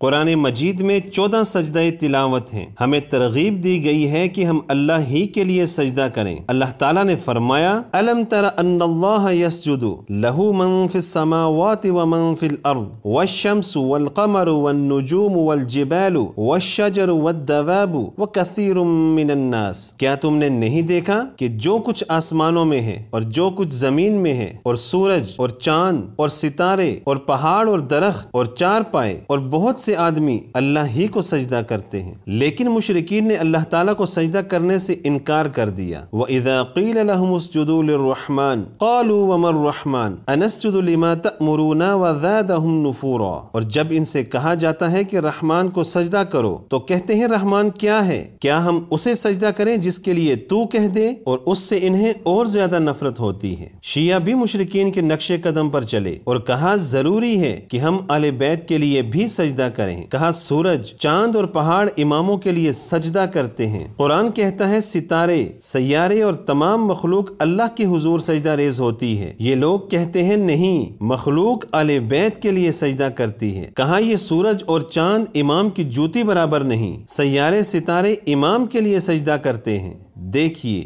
قرآن مجید میں 14 سجدہ تلاوت ہیں۔ ہمیں ترغیب دی گئی ہے کہ ہم اللہ ہی کے لیے سجدہ کریں۔ اللہ تعالیٰ نے فرمایا الم تر ان اللہ یسجد لہ من فی السماوات ومن فی الارض والشمس والقمر والنجوم والجبال والشجر والدواب وکثیر من الناس۔ کیا تم نے نہیں دیکھا کہ جو کچھ آسمانوں میں ہے اور جو کچھ زمین میں ہے، اور سورج اور چاند اور ستارے اور پہاڑ اور درخت اور چار پائے اور بہت سے آدمی اللہ ہی کو سجدہ کرتے ہیں، لیکن مشرکین نے اللہ تعالیٰ کو سجدہ کرنے سے انکار کر دیا۔ وَإِذَا قِيلَ لَهُمُ اسْجُدُوا لِلرَّحْمَنِ قَالُوا وَمَا الرَّحْمَنُ أَنَسْجُدُ لِمَا تَأْمُرُونَا وَزَادَهُمْ نُفُورًا۔ اور جب ان سے کہا جاتا ہے کہ رحمان کو سجدہ کرو تو کہتے ہیں رحمان کیا ہے؟ کیا ہم اسے سجدہ کریں جس کے لیے تو کہہ دے؟ اور اس سے انہیں اور زیادہ نفرت ہوتی ہے۔ شیعہ بھی مشرکین کے نقش قدم پر چلے اور کہا ضروری ہے کہ ہم اہل بیت کے لیے بھی سجدہ کریں۔ کہا سورج، چاند اور پہاڑ اماموں کے لیے سجدہ کرتے ہیں۔ قرآن کہتا ہے ستارے، سیارے اور تمام مخلوق اللہ کے حضور سجدہ ریز ہوتی ہے۔ یہ لوگ کہتے ہیں نہیں، مخلوق اہل بیت کے لیے سجدہ کرتی ہے۔ کہا یہ سورج اور چاند امام کی جوتی برابر نہیں، سیارے ستارے امام کے لیے سجدہ کرتے ہیں۔ دیکھیے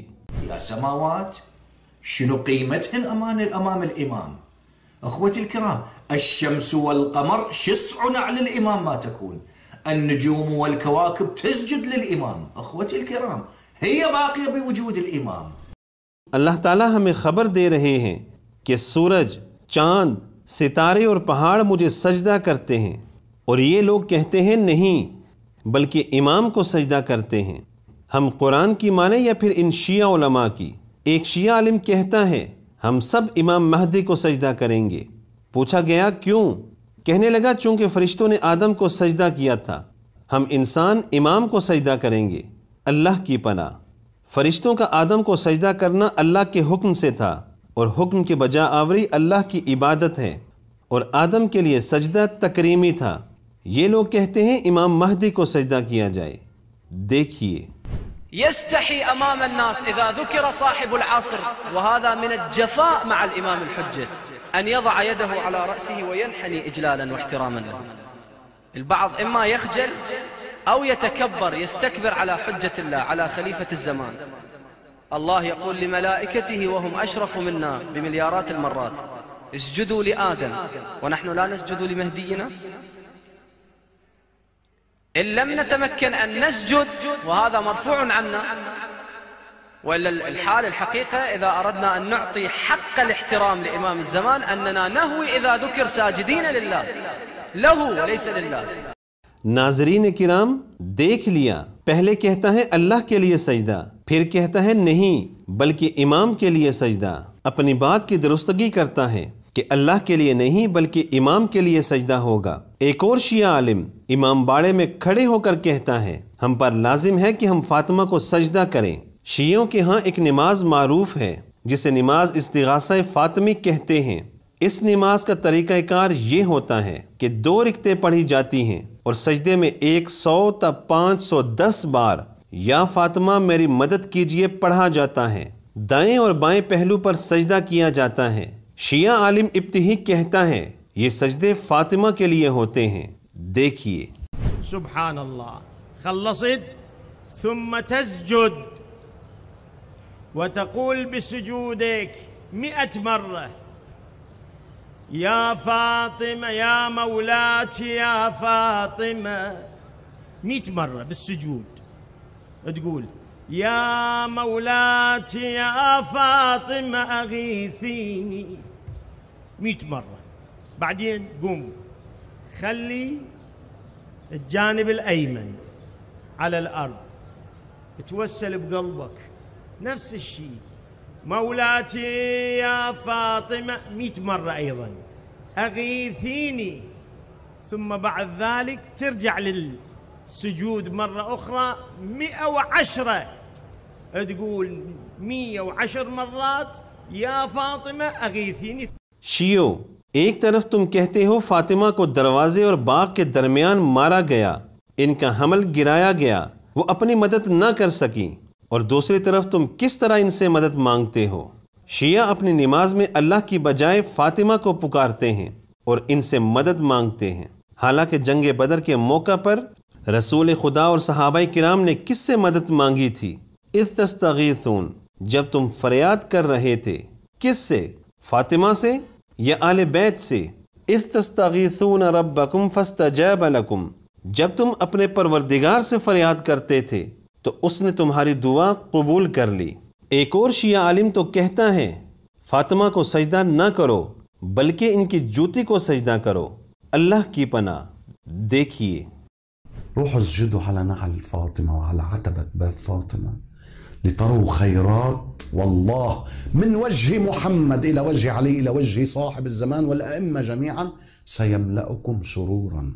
یا سماوات شنو قیمتهن امام الامام؟ اخوتي الكرام، الشمس والقمر شسع على الامام ما تكون، النجوم والكواكب تسجد للامام اخوتي الكرام، هي باقية بوجود الامام۔ اللہ تعالیٰ ہمیں خبر دے رہے ہیں کہ سورج، چاند، ستارے اور پہاڑ مجھے سجدہ کرتے ہیں، اور یہ لوگ کہتے ہیں نہیں بلکہ امام کو سجدہ کرتے ہیں۔ ہم قرآن کی مانیں یا پھر ان شیعہ علماء کی؟ ایک شیعہ عالم کہتا ہے ہم سب امام مہدی کو سجدہ کریں گے۔ پوچھا گیا کیوں؟ کہنے لگا چونکہ فرشتوں نے آدم کو سجدہ کیا تھا، ہم انسان امام کو سجدہ کریں گے۔ اللہ کی پناہ، فرشتوں کا آدم کو سجدہ کرنا اللہ کے حکم سے تھا، اور حکم کے بجا آوری اللہ کی عبادت ہے، اور آدم کے لیے سجدہ تکریمی تھا۔ یہ لوگ کہتے ہیں امام مہدی کو سجدہ کیا جائے۔ دیکھیے يستحي أمام الناس إذا ذكر صاحب العصر، وهذا من الجفاء مع الإمام الحجة، أن يضع يده على رأسه وينحني إجلالا واحتراما له. البعض إما يخجل أو يتكبر يستكبر على حجة الله، على خليفة الزمان. الله يقول لملائكته وهم أشرف منا بمليارات المرات اسجدوا لآدم، ونحن لا نسجد لمهدينا. إن لم نتمكن أن نسجد وهذا مرفوع عنا، وإلا الحال الحقيقة إذا أردنا أن نعطي حق الاحترام لإمام الزمان أننا نهوي إذا ذكر ساجدين لله، له وليس لله. ناظرین کرام، دیکھ لیا، پہلے کہتا ہے اللہ کے لیے سجدہ، پھر کہتا ہے نہیں بلکہ امام کے لیے سجدہ۔ اپنی بات کی درستگی کرتا ہے کہ اللہ کے لیے نہیں بلکہ امام کے لیے سجدہ ہوگا۔ ایک اور شیعہ عالم امام باڑے میں کھڑے ہو کر کہتا ہے ہم پر لازم ہے کہ ہم فاطمہ کو سجدہ کریں۔ شیعوں کے ہاں ایک نماز معروف ہے جسے نماز استغاثہ فاطمی کہتے ہیں۔ اس نماز کا طریقہ کار یہ ہوتا ہے کہ 2 رکعتیں پڑھی جاتی ہیں اور سجدے میں 100 تا 510 بار یا فاطمہ میری مدد کیجئے پڑھا جاتا ہے۔ دائیں اور بائیں پہلو پر سجدہ کیا جاتا ہے۔ شیعہ عالم ابتہی کہتا ہے یہ سجدے فاطمہ کے لیے ہوتے ہیں۔ دیکھیے سبحان اللہ، خلصت ثم تسجد وتقول بسجودك 100 مرة يا فاطمة يا مولاتي يا فاطمة، 100 مرة بالسجود تقول يا مولاتي يا فاطمة أغيثيني 100 مرة. بعدين قم خلي الجانب الأيمن على الأرض، توسل بقلبك نفس الشيء مولاتي يا فاطمة 100 مرة أيضا أغيثيني. ثم بعد ذلك ترجع للسجود مرة أخرى 110، تقول 110 مرات يا فاطمة أغيثيني. شیعو، ایک طرف تم کہتے ہو فاطمہ کو دروازے اور باغ کے درمیان مارا گیا، ان کا حمل گرایا گیا، وہ اپنی مدد نہ کر سکیں، اور دوسری طرف تم کس طرح ان سے مدد مانگتے ہو؟ شیعہ اپنی نماز میں اللہ کی بجائے فاطمہ کو پکارتے ہیں اور ان سے مدد مانگتے ہیں۔ حالانکہ جنگ بدر کے موقع پر رسول خدا اور صحابہ کرام نے کس سے مدد مانگی تھی؟ اذ تستغیثون، جب تم فریاد کر رہے تھے۔ کس سے؟ فاطمہ سے یا آل بیت سے؟ اذ تستغیثون ربکم فاستجاب لکم، جب تم اپنے پروردگار سے فریاد کرتے تھے تو اس نے تمہاری دعا قبول کر لی۔ ایک اور شیعہ عالم تو کہتا ہے فاطمہ کو سجدہ نہ کرو بلکہ ان کی جوتی کو سجدہ کرو۔ اللہ کی پناہ۔ دیکھیے، روحوا اسجدوا على نعل فاطمة وعلى عتبة باب فاطمة لتروا خيرات والله من وجه محمد إلى وجه علي إلى وجه صاحب الزمان والأئمة جميعا سيملأكم سرورا۔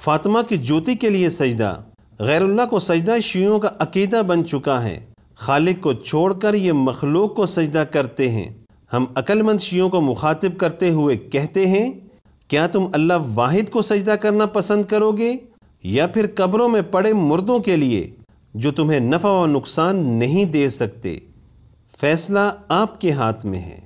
فاطمہ کی جوتی کے لیے سجدہ غیر اللہ کو سجدہ شیعوں کا عقیدہ بن چکا ہے۔ خالق کو چھوڑ کر یہ مخلوق کو سجدہ کرتے ہیں۔ ہم عقل مند شیعوں کو مخاطب کرتے ہوئے کہتے ہیں، کیا تم اللہ واحد کو سجدہ کرنا پسند کرو گے یا پھر قبروں میں پڑے مردوں کے لیے جو تمہیں نفع و نقصان نہیں دے سکتے؟ فیصلہ آپ کے ہاتھ میں ہے۔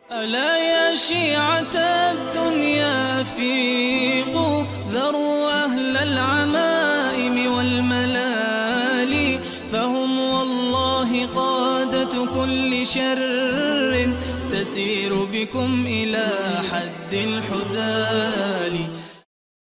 ألا يا شيعة الدنيا فيقوا ذروا أهل العمائم والملالي فهم والله قادة كل شر تسير بكم إلى حد الحذال۔